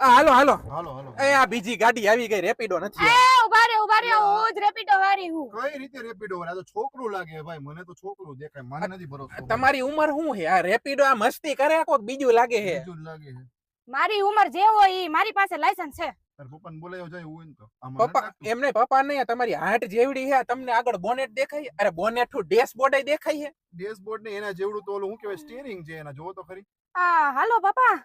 હાલો હાલો હાલો હાલો. એ આ બીજી ગાડી આવી ગઈ રેપિડો નથી એ ઉભા રે હું જ રેપિડો વાળી હું. કઈ રીતે રેપિડો આ તો છોકરું લાગે ભાઈ, મને તો છોકરું દેખાય, મને નથી ભરોસો. તમારી ઉંમર શું છે આ રેપિડો આ મસ્તી કરે કોક બીજું લાગે છે બીજું જ લાગે છે. મારી ઉંમર જે હોય ઈ મારી પાસે લાયસન્સ છે. તાર પપ્પાને બોલાયો જાય એવું હોય ને તો આમાં પપ્પા નથી લાગતું? એમને પપ્પા નહીં તમારી હાટ જેવડી છે તમને આગળ બોનેટ દેખાય અરે બોનેટ નું ડેશબોર્ડ દેખાય છે ડેશબોર્ડ ને એના જેવડું તો ઓલું હું કહેવાય સ્ટીયરિંગ છે એના, જોવો તો ખરી. હાલો પપ્પા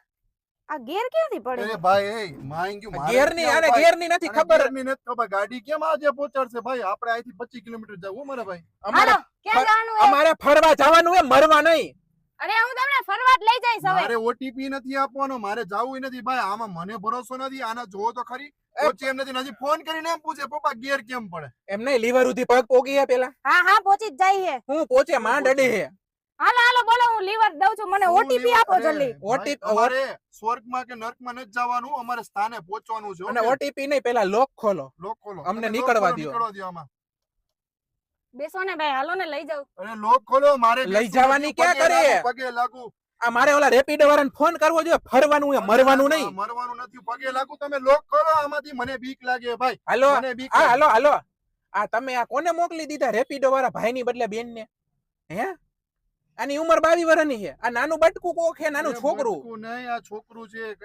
આ ગેર ક્યાંથી પડે? અરે ભાઈ એ માંગ ગયું મારે ગેર ની ક્યાં આને ભાઈ? ગેર ની નથી આને ખબર ગેરની નથી ખબર, ગાડી કેમ આજે પહોંચાડશે ભાઈ? આપણે અહીંથી 25 કિલોમીટર જવું મારા ભાઈ. અમારે હાલો ક્યાં જવાનું છે? અમારે ફરવા જવાનું હે મરવા નહીં અરે હું તમને ફરવા જ લઈ જઈશ હવે. મારે ઓટીપી નથી આપવાનો, મારે જાવું નથી ભાઈ, આમાં મને ભરોસો નથી. આના જોવો તો ખરી, પહોંચી એમ નથી. હજી ફોન કરીને એમ પૂછે પપ્પા ગેર કેમ પડે? એમ નહીં લીવર ઉધી પગ પોગી હે પેલા હા પહોંચી જ જાય છે. હું પોચે માંડ અડે હે હાલો બોલો હું લીવર દઉં છું, મને શું ઓટીપી લીવર? આપો અરે જલ્દી. ભાઈ, OTP અમારે સ્વર્ગમાં કે નર્કમાં નથી જવાનું, અમારે સ્થાને પહોંચવાનું છે. અને ઓકે? ઓટીપી નહીં પેલા લોક ખોલો લોક ખોલો. અમને તમે નીકળવા લોક ખોલો, દ્યો. નીકળવા દ્યો આમાં. બેસો ને ભાઈ, હાલો ને લઈ જાઉં. અરે લોક ખોલો, મારે લઈ બેસવું જવાની નથી, ક્યાં પગે કરે? લાગુ, પગે લાગુ. આ મારે ઓલા રેપિડો વાળાને ફોન કરવો જોઈએ ફરવાનું હે મરવાનું નહીં મરવાનું નથી, પગે લાગુ. તમે લોક ખોલો, આમાંથી મને બીક લાગે ભાઈ, હાલો મને બીક હા લાગે. હાલો આ તમે આ કોને મોકલી દીધા રેપિડો વાળા ભાઈ ની બદલે બેન ને હે આની ઉંમર 22 વર્ષની છે આ નાનું બટકું કોક છે નાનું અરે છોકરું બટકું નહીં, આ છોકરું છે.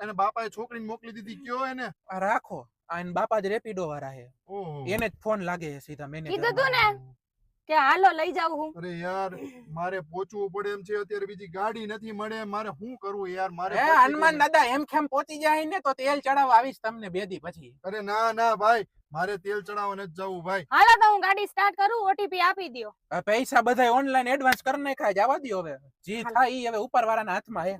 એને બાપાએ છોકરીને મોકલી દીધી, કયો એને. આ રાખો આ એન બાપા જ રેપિડો વાળા છે ઓહો. એને જ ફોન લાગે છે સીધા મેનેજર કીધું તું ને કે હાલો લઈ જાઉં હું. અરે યાર મારે પહોંચવું પડે એમ છે, અત્યારે બીજી ગાડી નથી મળે, મારે શું કરવું યાર? મારે હે પહોંચી હનુમાન ગયું. દાદા એમ ખેમ પહોંચી જાય ને તો તેલ ચડાવવા આવીશ તમને બે દી પછી અરે ના ના ભાઈ, મારે તેલ ચડાવવા નથી જવું ભાઈ. હાલો તો હું ગાડી સ્ટાર્ટ કરું, ઓટીપી આપી દ્યો. આ પૈસા બધા ઓનલાઈન એડવાન્સ કરી નાખ્યા જવા દ્યો હવે જી થાય ઈ હવે ઉપર વાળાના હાથમાં હે